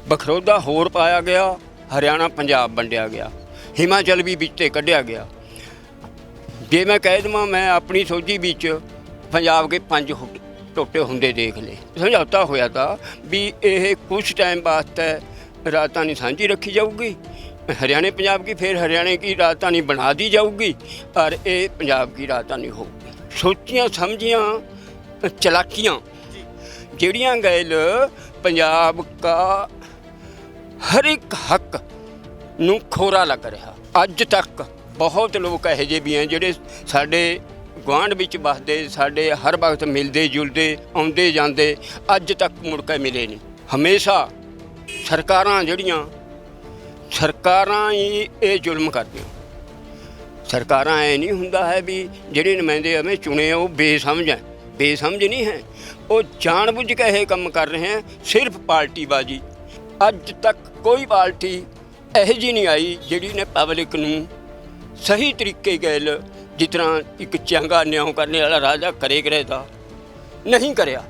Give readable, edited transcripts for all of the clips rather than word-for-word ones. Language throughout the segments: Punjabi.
बखरौदा होर पाया गया, हरियाणा पंजाब वंडिया गया, हिमाचल भी विच कढ़िया गया। जे मैं कह देवां मैं अपनी सोझी विच पंजाब के 5 टोटे हुंदे देख ले। समझौता होया था भी ये कुछ टाइम वास्ते राजधानी सांझी रखी जाऊगी, हरियाणा पंजाब की, फिर हरियाणा की राजधानी बना दी जाऊगी और ये पंजाब की राजधानी होगी। सोचियां समझियां चलाकियां ਜਿਹੜੀਆਂ गैल पंजाब का हर एक हक ਨੂੰ ਖੋਰਾ ਲੱਗ ਰਿਹਾ। ਅੱਜ ਤੱਕ बहुत लोग ਇਹੋ ਜਿਹੇ ਵੀ हैं ਜਿਹੜੇ ਸਾਡੇ ਗੁਆਂਢ ਵਿੱਚ ਵਸਦੇ, ਸਾਡੇ ਹਰ ਵਕਤ ਮਿਲਦੇ ਜੁਲਦੇ ਆਉਂਦੇ ਜਾਂਦੇ, ਅੱਜ ਤੱਕ ਮੁੜ ਕੇ ਮਿਲੇ ਨਹੀਂ। ਹਮੇਸ਼ਾ ਸਰਕਾਰਾਂ ਜਿਹੜੀਆਂ ਸਰਕਾਰਾਂ ਹੀ ਇਹ ਜ਼ੁਲਮ ਕਰਦੀਆਂ। ਸਰਕਾਰਾਂ ਐ ਨਹੀਂ ਹੁੰਦਾ ਹੈ ਵੀ ਜਿਹੜੇ ਨੁਮਾਇੰਦੇ ਐਵੇਂ ਚੁਣੇ ਉਹ ਬੇਸਮਝ ਹੈ, बेसमझ नहीं है, वो जानबूझ के यह काम कर रहे हैं, सिर्फ पार्टीबाजी। अज तक कोई पार्टी यह जी नहीं आई जिहड़ी ने पब्लिक नूं सही तरीके गैल जिस तरह एक चंगा न्याय करने वाला राजा करे था, नहीं करया।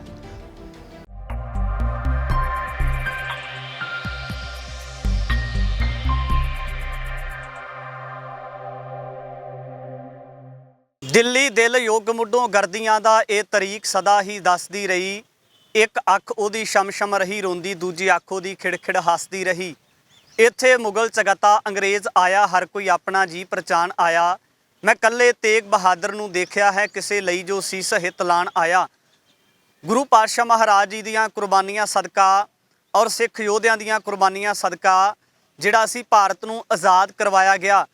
ਦਿੱਲੀ ਦਿਲ ਯੁੱਗ ਮੁੱਢੋਂ ਗਰਦੀਆਂ ਦਾ ਇਹ ਤਰੀਕ ਸਦਾ ਹੀ ਦੱਸਦੀ ਰਹੀ। ਇੱਕ ਅੱਖ ਉਹਦੀ ਸ਼ਮਸ਼ਮ ਰਹੀ ਰੋਂਦੀ, ਦੂਜੀ ਅੱਖ ਉਹਦੀ ਖਿੜਖਿੜ ਹੱਸਦੀ ਰਹੀ। ਇੱਥੇ ਮੁਗਲ ਚਗਤਾ ਅੰਗਰੇਜ਼ ਆਇਆ, ਹਰ ਕੋਈ ਆਪਣਾ ਜੀ ਪਹਿਚਾਣ ਆਇਆ। ਮੈਂ ਕੱਲੇ ਤੇਗ ਬਹਾਦਰ ਨੂੰ ਦੇਖਿਆ ਹੈ, ਕਿਸੇ ਲਈ ਜੋ ਸੀਸ ਹਿੱਤ ਲਾਣ ਆਇਆ। ਗੁਰੂ ਪਾਤਸ਼ਾਹ ਮਹਾਰਾਜ ਜੀ ਦੀਆਂ ਕੁਰਬਾਨੀਆਂ ਸਦਕਾ ਔਰ ਸਿੱਖ ਯੋਧਿਆਂ ਦੀਆਂ ਕੁਰਬਾਨੀਆਂ ਸਦਕਾ ਜਿਹੜਾ ਅਸੀਂ ਭਾਰਤ ਨੂੰ ਆਜ਼ਾਦ ਕਰਵਾਇਆ ਗਿਆ,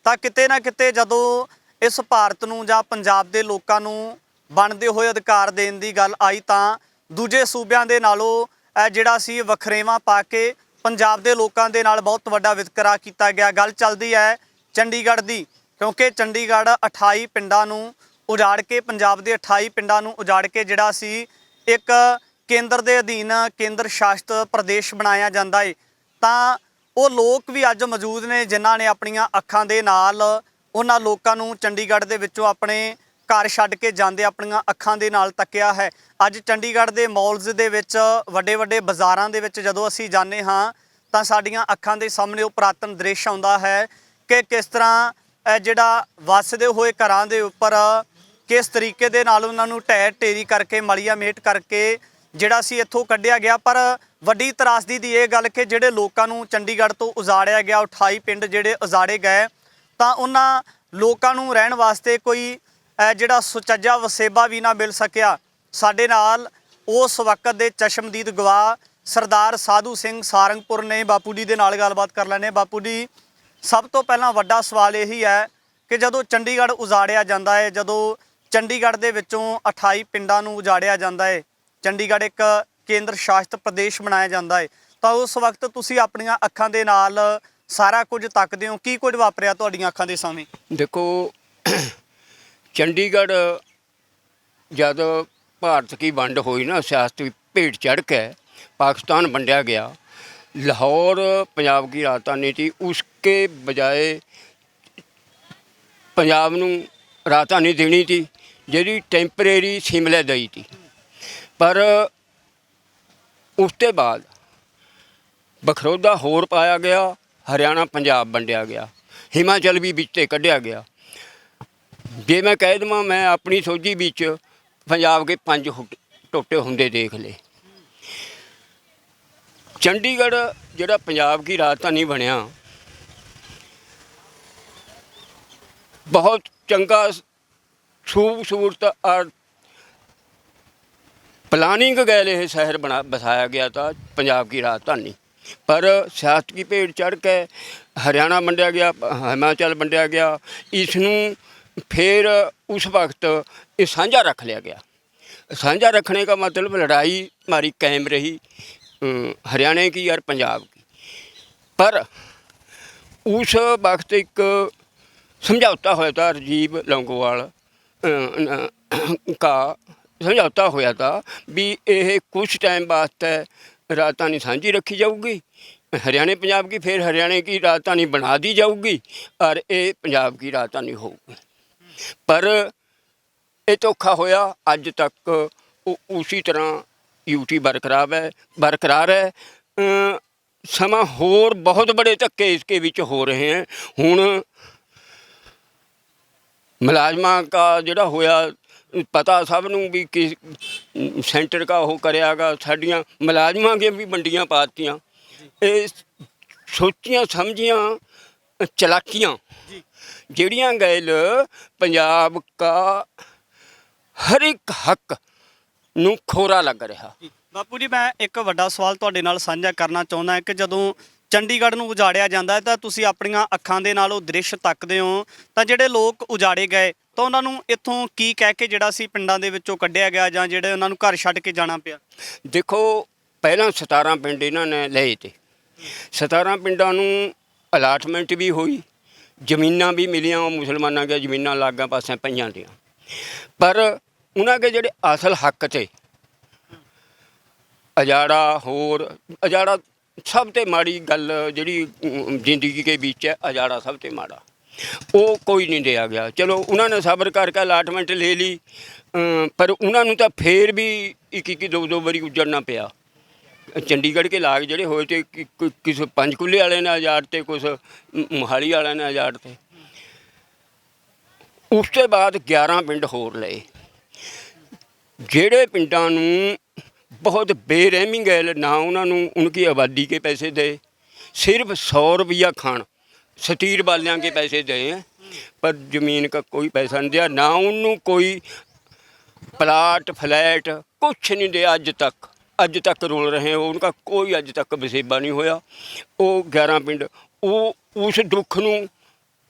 ਤਾਂ ਕਿਤੇ ਨਾ ਕਿਤੇ ਜਦੋਂ ਇਸ ਭਾਰਤ ਨੂੰ ਜਾਂ ਪੰਜਾਬ ਦੇ ਲੋਕਾਂ ਨੂੰ ਬਣਦੇ ਹੋਏ ਅਧਿਕਾਰ ਦੇਣ ਦੀ ਗੱਲ ਆਈ, ਤਾਂ ਦੂਜੇ ਸੂਬਿਆਂ ਦੇ ਨਾਲੋਂ ਜਿਹੜਾ ਸੀ ਵਖਰੇਵਾਂ ਪਾ ਕੇ ਪੰਜਾਬ ਦੇ ਲੋਕਾਂ ਦੇ ਨਾਲ ਬਹੁਤ ਵੱਡਾ ਵਿਤਕਰਾ ਕੀਤਾ ਗਿਆ। ਗੱਲ ਚੱਲਦੀ ਹੈ ਚੰਡੀਗੜ੍ਹ ਦੀ, ਕਿਉਂਕਿ ਚੰਡੀਗੜ੍ਹ 28 ਪਿੰਡਾਂ ਨੂੰ ਉਜਾੜ ਕੇ, ਪੰਜਾਬ ਦੇ 28 ਪਿੰਡਾਂ ਨੂੰ ਉਜਾੜ ਕੇ ਜਿਹੜਾ ਸੀ ਇੱਕ ਕੇਂਦਰ ਦੇ ਅਧੀਨ ਕੇਂਦਰ ਸ਼ਾਸਿਤ ਪ੍ਰਦੇਸ਼ ਬਣਾਇਆ ਜਾਂਦਾ ਹੈ। ਤਾਂ ਉਹ ਲੋਕ ਵੀ ਅੱਜ ਮੌਜੂਦ ਨੇ ਜਿਨ੍ਹਾਂ ਨੇ ਆਪਣੀਆਂ ਅੱਖਾਂ ਦੇ ਨਾਲ ਉਹਨਾਂ ਲੋਕਾਂ ਨੂੰ ਚੰਡੀਗੜ੍ਹ ਦੇ ਵਿੱਚੋਂ ਆਪਣੇ ਘਰ ਛੱਡ ਕੇ ਜਾਂਦੇ ਆਪਣੀਆਂ ਅੱਖਾਂ ਦੇ ਨਾਲ ਤੱਕਿਆ ਹੈ। ਅੱਜ ਚੰਡੀਗੜ੍ਹ ਦੇ ਮੌਲਜ਼ ਦੇ ਵਿੱਚ, ਵੱਡੇ ਵੱਡੇ ਬਾਜ਼ਾਰਾਂ ਦੇ ਵਿੱਚ ਜਦੋਂ ਅਸੀਂ ਜਾਂਦੇ ਹਾਂ ਤਾਂ ਸਾਡੀਆਂ ਅੱਖਾਂ ਦੇ ਸਾਹਮਣੇ ਉਹ ਪੁਰਾਤਨ ਦ੍ਰਿਸ਼ ਆਉਂਦਾ ਹੈ ਕਿ ਕਿਸ ਤਰ੍ਹਾਂ ਜਿਹੜਾ ਵੱਸਦੇ ਹੋਏ ਘਰਾਂ ਦੇ ਉੱਪਰ ਕਿਸ ਤਰੀਕੇ ਦੇ ਨਾਲ ਉਹਨਾਂ ਨੂੰ ਢਹਿ ਢੇਰੀ ਕਰਕੇ, ਮਲੀਆ ਮੇਟ ਕਰਕੇ ਜਿਹੜਾ ਸੀ ਇੱਥੋਂ ਕੱਢਿਆ ਗਿਆ। ਪਰ ਵੱਡੀ ਤਰਾਸਦੀ ਦੀ ਇਹ ਗੱਲ ਕਿ ਜਿਹੜੇ ਲੋਕਾਂ ਨੂੰ ਚੰਡੀਗੜ੍ਹ ਤੋਂ ਉਜਾੜਿਆ ਗਿਆ, 28 ਪਿੰਡ ਜਿਹੜੇ ਉਜਾੜੇ ਗਏ, ਤਾਂ ਉਹਨਾਂ ਲੋਕਾਂ ਨੂੰ ਰਹਿਣ ਵਾਸਤੇ ਕੋਈ ਜਿਹੜਾ ਸੁਚੱਜਾ ਵਸੇਬਾ ਵੀ ਨਾ ਮਿਲ ਸਕਿਆ। ਸਾਡੇ ਨਾਲ ਉਸ ਵਕਤ ਦੇ ਚਸ਼ਮਦੀਦ ਗਵਾਹ ਸਰਦਾਰ ਸਾਧੂ ਸਿੰਘ ਸਾਰੰਗਪੁਰ ਨੇ, ਬਾਪੂ ਜੀ ਦੇ ਨਾਲ ਗੱਲਬਾਤ ਕਰ ਲੈਂਦੇ। ਬਾਪੂ ਜੀ, ਸਭ ਤੋਂ ਪਹਿਲਾਂ ਵੱਡਾ ਸਵਾਲ ਇਹੀ ਹੈ ਕਿ ਜਦੋਂ ਚੰਡੀਗੜ੍ਹ ਉਜਾੜਿਆ ਜਾਂਦਾ ਹੈ, ਜਦੋਂ ਚੰਡੀਗੜ੍ਹ ਦੇ ਵਿੱਚੋਂ 28 ਪਿੰਡਾਂ ਨੂੰ ਉਜਾੜਿਆ ਜਾਂਦਾ ਹੈ, ਚੰਡੀਗੜ੍ਹ ਇੱਕ ਕੇਂਦਰ ਸ਼ਾਸਿਤ ਪ੍ਰਦੇਸ਼ ਬਣਾਇਆ ਜਾਂਦਾ ਹੈ, ਤਾਂ ਉਸ ਵਕਤ ਤੁਸੀਂ ਆਪਣੀਆਂ ਅੱਖਾਂ ਦੇ ਨਾਲ ਸਾਰਾ ਕੁਝ ਤੱਕਦੇ ਹੋ, ਕੀ ਕੁਝ ਵਾਪਰਿਆ ਤੁਹਾਡੀਆਂ ਅੱਖਾਂ ਦੇ ਸਾਹਮਣੇ? देखो चंडीगढ़ जब भारत की वंड हुई ना, सियासत भेंट चढ़ के पाकिस्तान वंडिया गया, लाहौर पंजाब की राजधानी थी, उसके बजाय पंजाब नूं राजधानी देनी थी जी टैंपरेरी शिमले दी थी। पर उसके बाद बखरौदा होर पाया गया, हरियाणा पंजाब वंडिया गया, हिमाचल भी विच कढ़िया गया। जे मैं कह देवां मैं अपनी सोझी विच पंजाब के 5 टोटे हुंदे देख ले। चंडीगढ़ जिहड़ा पंजाब की राजधानी बनिया, बहुत चंगा खूबसूरत और प्लानिंग गैल यह शहर बसाया गया था, पंजाब की राजधानी। पर सियासत की भेंट चढ़ के हरियाणा वंडिया गया, हिमाचल वंडिया गया, इसनूं फिर उस वक्त ये साझा रख लिया गया। साझा रखने का मतलब लड़ाई हमारी कायम रही हरियाणा की और पंजाब की। पर उस वक्त एक समझौता होया था, राजीव लौंगोवाल का समझौता होया था भी ये कुछ टाइम वास्ते राजधानी सांझी रखी जाऊगी, हरियाणा पंजाब की, फिर हरियाणा की राजधानी बना दी जाऊगी और ये पंजाब की राजधानी होगी। पर ये धोखा होया, अज तक उसी तरह यूटी बरकरार है। ਸਮਾਂ ਹੋਰ ਬਹੁਤ ਬੜੇ ਧੱਕੇ ਇਸਕੇ ਵਿੱਚ ਹੋ ਰਹੇ ਹੈ। ਹੁਣ ਮੁਲਾਜ਼ਮਾਂ ਦਾ ਜਿਹੜਾ ਹੋਇਆ ਪਤਾ ਸਭ ਨੂੰ ਵੀ ਕਿ ਸੈਂਟਰ ਕਾ ਉਹ ਕਰਿਆਗਾ, ਸਾਡੀਆਂ ਮੁਲਾਜ਼ਮਾਂ ਦੀਆਂ ਵੀ ਵੰਡੀਆਂ ਪਾਤੀਆਂ। ਇਹ ਸੋਚੀਆਂ ਸਮਝੀਆਂ ਚਲਾਕੀਆਂ ਜਿਹੜੀਆਂ ਗੈਲ ਪੰਜਾਬ ਦਾ ਹਰ ਇੱਕ ਹੱਕ ਨੂੰ ਖੋਰਾ ਲੱਗ ਰਿਹਾ। ਬਾਪੂ ਜੀ, ਮੈਂ ਇੱਕ ਵੱਡਾ ਸਵਾਲ ਤੁਹਾਡੇ ਨਾਲ ਸਾਂਝਾ ਕਰਨਾ ਚਾਹੁੰਦਾ ਹਾਂ ਕਿ ਜਦੋਂ ਚੰਡੀਗੜ੍ਹ ਨੂੰ ਉਜਾੜਿਆ ਜਾਂਦਾ ਹੈ ਤਾਂ ਤੁਸੀਂ ਆਪਣੀਆਂ ਅੱਖਾਂ ਦੇ ਨਾਲ ਉਹ ਦ੍ਰਿਸ਼ ਤੱਕਦੇ ਹੋ, ਤਾਂ ਜਿਹੜੇ ਲੋਕ ਉਜਾੜੇ ਗਏ ਤਾਂ ਉਹਨਾਂ ਨੂੰ ਇੱਥੋਂ ਕੀ ਕਹਿ ਕੇ ਜਿਹੜਾ ਸੀ ਪਿੰਡਾਂ ਦੇ ਵਿੱਚੋਂ ਕੱਢਿਆ ਗਿਆ, ਜਾਂ ਜਿਹੜੇ ਉਹਨਾਂ ਨੂੰ ਘਰ ਛੱਡ ਕੇ ਜਾਣਾ ਪਿਆ? ਦੇਖੋ, ਪਹਿਲਾਂ 17 ਪਿੰਡ ਇਹਨਾਂ ਨੇ ਲਏ ਤੇ 17 ਪਿੰਡਾਂ ਨੂੰ ਅਲਾਟਮੈਂਟ ਵੀ ਹੋਈ, ਜ਼ਮੀਨਾਂ ਵੀ ਮਿਲੀਆਂ, ਉਹ ਮੁਸਲਮਾਨਾਂ ਦੀਆਂ ਜ਼ਮੀਨਾਂ ਲਾਗਾਂ ਪਾਸਿਆਂ ਪਈਆਂ ਦੀਆਂ, ਪਰ ਉਹਨਾਂ ਦੇ ਜਿਹੜੇ ਅਸਲ ਹੱਕ ਤੇ ਅਜਾੜਾ ਸਭ ਤੋਂ ਮਾੜੀ ਗੱਲ ਜਿਹੜੀ ਜ਼ਿੰਦਗੀ ਦੇ ਵਿੱਚ ਹੈ, ਅਜਾੜਾ ਸਭ ਤੋਂ ਮਾੜਾ, ਉਹ ਕੋਈ ਨਹੀਂ ਦਿਆ ਗਿਆ। ਚਲੋ ਉਹਨਾਂ ਨੇ ਸਬਰ ਕਰਕੇ ਅਲਾਟਮੈਂਟ ਲੈ ਲਈ, ਪਰ ਉਹਨਾਂ ਨੂੰ ਤਾਂ ਫੇਰ ਵੀ ਇੱਕ ਦੋ ਵਾਰੀ ਉਜੜਨਾ ਪਿਆ। ਚੰਡੀਗੜ੍ਹ ਕੇ ਲਾਗ ਜਿਹੜੇ ਹੋਏ ਤੇ ਕਿਸੇ ਪੰਚਕੂਲੇ ਵਾਲੇ ਨੇ ਆਜ਼ਾਦ ਤੇ ਕੁਛ ਮੋਹਾਲੀ ਵਾਲਿਆਂ ਨੇ ਆਜ਼ਾਦ ਤੇ। ਉਸ ਤੋਂ ਬਾਅਦ 11 ਪਿੰਡ ਹੋਰ ਲਏ, ਜਿਹੜੇ ਪਿੰਡਾਂ ਨੂੰ बहुत बेरहमी गैल ना उन्होंने उनकी आबादी के पैसे दे, सिर्फ 100 रुपया खान सतीर वालियाँ के पैसे दे हैं, पर ज़मीन का कोई पैसा नहीं दिया, ना उन्होंने कोई प्लाट फ्लैट कुछ नहीं दिया। अज तक रोल रहे हैं, उनका कोई अज तक वसेबा नहीं होया। वो 11 पिंड उस दुख नूं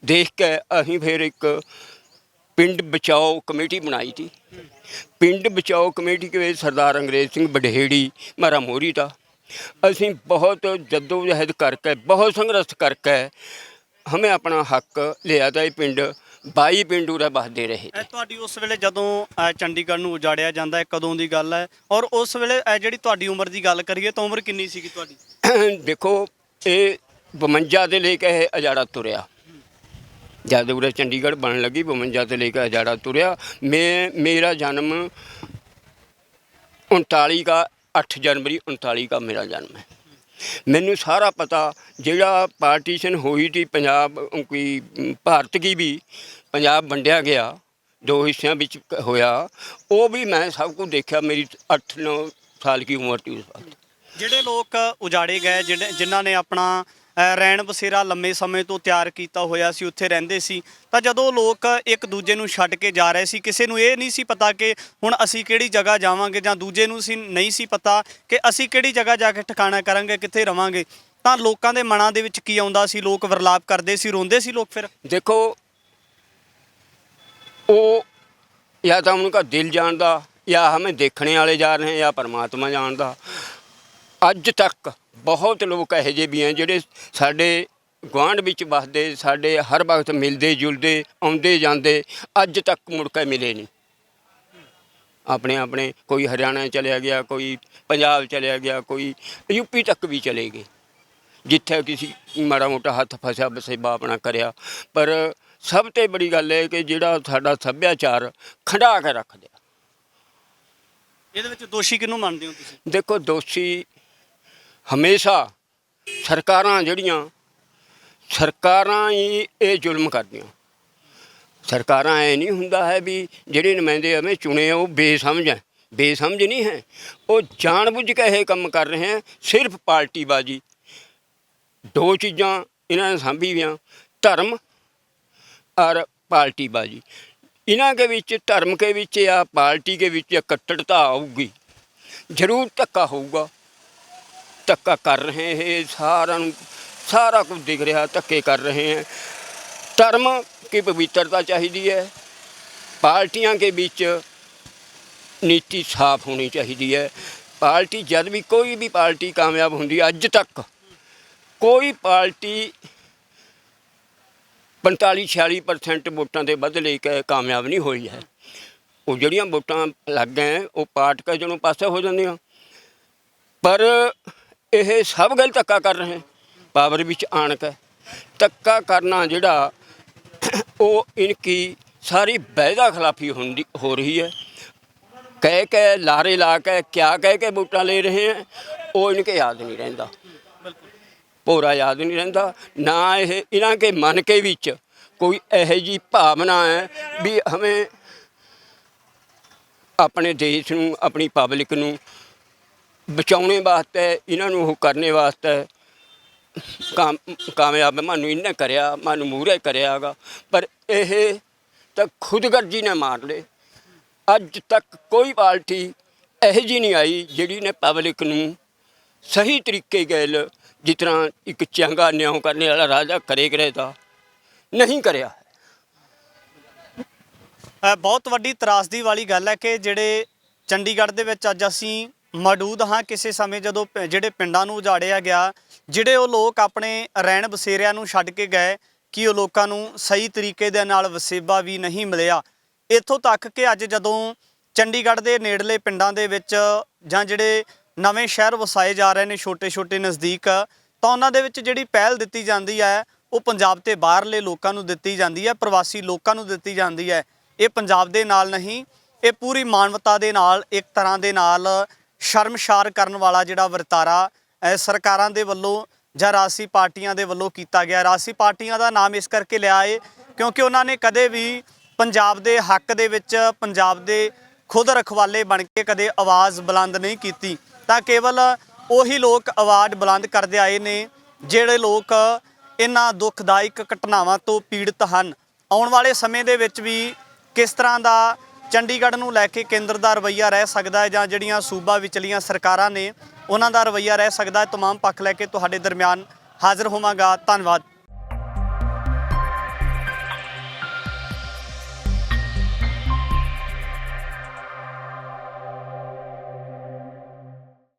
देख के असीं फिर एक पिंड बचाओ कमेटी बनाई थी। पिंड बचाओ कमेटी के सरदार अंग्रेज सिंह बडहेड़ी मारा मोहरी था। असी बहुत जद्दोजहद करके बहुत संघर्ष करके हमें अपना हक लिया था। पिंड 22 पिंड उरा बसते रहे। ਤੁਹਾਡੀ ਉਸ ਵੇਲੇ ਜਦੋਂ ਚੰਡੀਗੜ੍ਹ ਨੂੰ ਉਜਾੜਿਆ ਜਾਂਦਾ ਹੈ, ਕਦੋਂ ਦੀ ਗੱਲ ਹੈ? ਔਰ ਉਸ ਵੇਲੇ ਜਿਹੜੀ ਤੁਹਾਡੀ ਉਮਰ ਦੀ ਗੱਲ ਕਰੀਏ ਤਾਂ ਉਮਰ ਕਿੰਨੀ ਸੀਗੀ ਤੁਹਾਡੀ? देखो, ये 52 से लेके अजाड़ा तुरया, जब उरे चंडीगढ़ बन लगी 52 से लेकर अजाड़ा तुरया। मेरा जन्म 39 का 8 जनवरी 39 का मेरा जन्म है। मैनू सारा पता जिहड़ा पार्टीशन हुई थी पंजाब की, भारत की भी पंजाब वंडिया गया 2 हिस्सों विच होया, वो भी मैं सब कुछ देखा। मेरी 8-9 साल की उम्र थी उस वक्त। ਜਿਹੜੇ ਲੋਕ ਉਜਾੜੇ ਗਏ, ਜਿਨ੍ਹਾਂ ਨੇ ਆਪਣਾ ਰਹਿਣ ਬਸੇਰਾ ਲੰਮੇ ਸਮੇਂ ਤੋਂ ਤਿਆਰ ਕੀਤਾ ਹੋਇਆ ਸੀ, ਉੱਥੇ ਰਹਿੰਦੇ ਸੀ, ਤਾਂ ਜਦੋਂ ਲੋਕ ਇੱਕ ਦੂਜੇ ਨੂੰ ਛੱਡ ਕੇ ਜਾ ਰਹੇ ਸੀ, ਕਿਸੇ ਨੂੰ ਇਹ ਨਹੀਂ ਸੀ ਪਤਾ ਕਿ ਹੁਣ ਅਸੀਂ ਕਿਹੜੀ ਜਗ੍ਹਾ ਜਾਵਾਂਗੇ, ਜਾਂ ਦੂਜੇ ਨੂੰ ਨਹੀਂ ਸੀ ਪਤਾ ਕਿ ਅਸੀਂ ਕਿਹੜੀ ਜਗ੍ਹਾ ਜਾ ਕੇ ਠਿਕਾਣਾ ਕਰਾਂਗੇ, ਕਿੱਥੇ ਰਵਾਂਗੇ, ਤਾਂ ਲੋਕਾਂ ਦੇ ਮਨਾਂ ਦੇ ਵਿੱਚ ਕੀ ਆਉਂਦਾ ਸੀ? ਲੋਕ ਵਿਰਲਾਪ ਕਰਦੇ ਸੀ, ਰੋਂਦੇ ਸੀ ਲੋਕ। ਫਿਰ देखो, वो या तो उनका दिल जानता, या हमें देखने वाले जा रहे हैं, या परमात्मा जानता। अज तक बहुत लोग ਇਹੋ ਜਿਹੇ भी हैं ਜਿਹੜੇ ਸਾਡੇ ਗੁਆਂਢ ਵਿੱਚ ਵਸਦੇ, ਸਾਡੇ ਹਰ ਵਕਤ ਮਿਲਦੇ ਜੁਲਦੇ, ਆਉਂਦੇ ਜਾਂਦੇ, ਅੱਜ ਤੱਕ ਮੁੜ ਕੇ ਮਿਲੇ ਨਹੀਂ। ਆਪਣੇ ਆਪਣੇ ਕੋਈ ਹਰਿਆਣਾ ਚਲਿਆ ਗਿਆ, ਕੋਈ ਪੰਜਾਬ ਚਲਿਆ ਗਿਆ, ਕੋਈ यूपी तक भी चले गए, जिथे किसी माड़ा मोटा हथ फसिया वसेबा अपना करिया। पर सब तो बड़ी गल है कि जिहड़ा साडा सभ्याचार खंडा के रख दिया। ਇਹਦੇ ਵਿੱਚ ਦੋਸ਼ੀ ਕਿਹਨੂੰ ਮੰਨਦੇ ਹੋ ਤੁਸੀਂ? देखो, दोषी हमेशा सरकारां ਜਿਹੜੀਆਂ ਸਰਕਾਰਾਂ ਹੀ ਇਹ ਜ਼ੁਲਮ ਕਰਦੀਆਂ। ਸਰਕਾਰਾਂ ਐ ਨਹੀਂ ਹੁੰਦਾ ਹੈ ਵੀ ਜਿਹੜੇ ਨੁਮਾਇੰਦੇ ਐਵੇਂ ਚੁਣੇ ਉਹ ਬੇਸਮਝ ਹੈ, ਬੇਸਮਝ ਨਹੀਂ ਹੈ, ਉਹ ਜਾਣਬੁੱਝ ਕੇ ਇਹ ਕੰਮ ਕਰ ਰਹੇ हैं। सिर्फ पार्टीबाजी, 2 चीज़ां इन्हों ने साभी हुई, धर्म और पार्टीबाजी। इन्हों के विच धर्म के विच या पार्टी के विच कट्टरता आऊगी, जरूर धक्का होगा। धक्का कर रहे हैं, सारा कुछ दिख रहा, धक्के कर रहे हैं। धर्म की पवित्रता चाहिए है, पार्टियां के बीच नीति साफ होनी चाहिए है। पार्टी जब भी कोई भी पार्टी कामयाब होंदी, अज तक कोई पार्टी 45-46% वोटां के वध लेके कामयाब नहीं हुई है। वो जड़ियाँ वोटां लग गए वो पार्ट के जनों पासे हो जांदियां, पर यह सब गल धक्का कर रहे हैं। पावर विच आण के धक्का करना जिहड़ा वो इनकी सारी वायदा खिलाफी हो रही है। कह के लारे ला के क्या कह के वोटां ले रहे हैं, वो इनके याद नहीं रहिंदा। ਭੋਰਾ ਯਾਦ ਨਹੀਂ ਰਹਿੰਦਾ ਨਾ। ਇਹ ਇਹਨਾਂ ਕੇ ਮਨ ਕੇ ਵਿੱਚ ਕੋਈ ਇਹੋ ਜਿਹੀ ਭਾਵਨਾ ਹੈ ਵੀ ਹਮੇ ਆਪਣੇ ਦੇਸ਼ ਨੂੰ, ਆਪਣੀ ਪਬਲਿਕ ਨੂੰ ਬਚਾਉਣੇ ਵਾਸਤੇ, ਇਹਨਾਂ ਨੂੰ ਉਹ ਕਰਨੇ ਵਾਸਤੇ ਕਾਮਯਾਬ ਮੈਨੂੰ ਇਹਨੇ ਕਰਿਆ, ਮੈਨੂੰ ਮੂਹਰੇ ਕਰਿਆ ਗਾ। ਪਰ ਇਹ ਤਾਂ ਖੁਦਗਰਜੀ ਨੇ ਮਾਰ ਲਏ। ਅੱਜ ਤੱਕ ਕੋਈ ਪਾਰਟੀ ਇਹੋ ਜਿਹੀ ਨਹੀਂ ਆਈ ਜਿਹੜੀ ਨੇ ਪਬਲਿਕ ਨੂੰ ਸਹੀ ਤਰੀਕੇ ਗੈਲ, ਜਿਸ ਤਰ੍ਹਾਂ ਇੱਕ ਚੰਗਾ ਨਿਆਂ ਕਰਨੇ ਵਾਲਾ ਰਾਜਾ ਕਰੇ ਤਾਂ ਨਹੀਂ ਕਰਿਆ। ਬਹੁਤ ਵੱਡੀ ਤਰਾਸਦੀ ਵਾਲੀ ਗੱਲ ਹੈ ਕਿ ਜਿਹੜੇ ਚੰਡੀਗੜ੍ਹ ਦੇ ਵਿੱਚ ਅੱਜ ਅਸੀਂ ਮੌਜੂਦ ਹਾਂ, ਕਿਸੇ ਸਮੇਂ ਜਦੋਂ ਜਿਹੜੇ ਪਿੰਡਾਂ ਨੂੰ ਉਜਾੜਿਆ ਗਿਆ, ਜਿਹੜੇ ਉਹ ਲੋਕ ਆਪਣੇ ਰਹਿਣ ਬਸੇਰਿਆਂ ਨੂੰ ਛੱਡ ਕੇ ਗਏ, ਕਿ ਉਹ ਲੋਕਾਂ ਨੂੰ ਸਹੀ ਤਰੀਕੇ ਦੇ ਨਾਲ ਵਸੇਬਾ ਵੀ ਨਹੀਂ ਮਿਲਿਆ। ਇੱਥੋਂ ਤੱਕ ਕਿ ਅੱਜ ਜਦੋਂ ਚੰਡੀਗੜ੍ਹ ਦੇ ਨੇੜਲੇ ਪਿੰਡਾਂ ਦੇ ਵਿੱਚ ਜਾਂ ਜਿਹੜੇ ਨਵੇਂ ਸ਼ਹਿਰ ਵਸਾਏ ਜਾ ਰਹੇ ਨੇ ਛੋਟੇ ਛੋਟੇ ਨਜ਼ਦੀਕ, ਤਾਂ ਉਹਨਾਂ ਦੇ ਵਿੱਚ ਜਿਹੜੀ ਪਹਿਲ ਦਿੱਤੀ ਜਾਂਦੀ ਹੈ ਉਹ ਪੰਜਾਬ ਤੇ ਬਾਹਰਲੇ ਲੋਕਾਂ ਨੂੰ ਦਿੱਤੀ ਜਾਂਦੀ ਹੈ, ਪ੍ਰਵਾਸੀ ਲੋਕਾਂ ਨੂੰ ਦਿੱਤੀ ਜਾਂਦੀ ਹੈ। ਇਹ ਪੰਜਾਬ ਦੇ ਨਾਲ ਨਹੀਂ, ਇਹ ਪੂਰੀ ਮਾਨਵਤਾ ਦੇ ਨਾਲ, ਇੱਕ ਤਰ੍ਹਾਂ ਦੇ ਨਾਲ ਸ਼ਰਮਸ਼ਾਰ ਕਰਨ ਵਾਲਾ ਜਿਹੜਾ ਵਰਤਾਰਾ ਸਰਕਾਰਾਂ ਦੇ ਵੱਲੋਂ ਜਾਂ ਰਾਜਸੀ ਪਾਰਟੀਆਂ ਦੇ ਵੱਲੋਂ ਕੀਤਾ ਗਿਆ। ਰਾਜਸੀ ਪਾਰਟੀਆਂ ਦਾ ਨਾਮ ਇਸ ਕਰਕੇ ਲਿਆ ਏ ਕਿਉਂਕਿ ਉਹਨਾਂ ਨੇ ਕਦੇ ਵੀ ਪੰਜਾਬ ਦੇ ਹੱਕ ਦੇ ਵਿੱਚ, ਪੰਜਾਬ ਦੇ ਖੁਦ ਰਖਵਾਲੇ ਬਣ ਕੇ ਕਦੇ ਆਵਾਜ਼ ਬੁਲੰਦ ਨਹੀਂ ਕੀਤੀ। ਤਾਂ ਕੇਵਲ ਉਹੀ ਲੋਕ ਆਵਾਜ਼ ਬੁਲੰਦ ਕਰਦੇ ਆਏ ਨੇ ਜਿਹੜੇ ਲੋਕ ਇਹਨਾਂ ਦੁਖਦਾਇਕ ਘਟਨਾਵਾਂ ਤੋਂ ਪੀੜਤ ਹਨ। ਆਉਣ ਵਾਲੇ ਸਮੇਂ ਦੇ ਵਿੱਚ ਵੀ ਕਿਸ ਤਰ੍ਹਾਂ ਦਾ ਚੰਡੀਗੜ੍ਹ ਨੂੰ ਲੈ ਕੇ ਕੇਂਦਰ ਦਾ ਰਵੱਈਆ ਰਹਿ ਸਕਦਾ ਹੈ ਜਾਂ ਜਿਹੜੀਆਂ ਸੂਬਾ ਵਿਚਲੀਆਂ ਸਰਕਾਰਾਂ ਨੇ ਉਹਨਾਂ ਦਾ ਰਵੱਈਆ ਰਹਿ ਸਕਦਾ ਹੈ, ਤਮਾਮ ਪੱਖ ਲੈ ਕੇ ਤੁਹਾਡੇ ਦਰਮਿਆਨ ਹਾਜ਼ਰ ਹੋਵਾਂਗਾ। ਧੰਨਵਾਦ।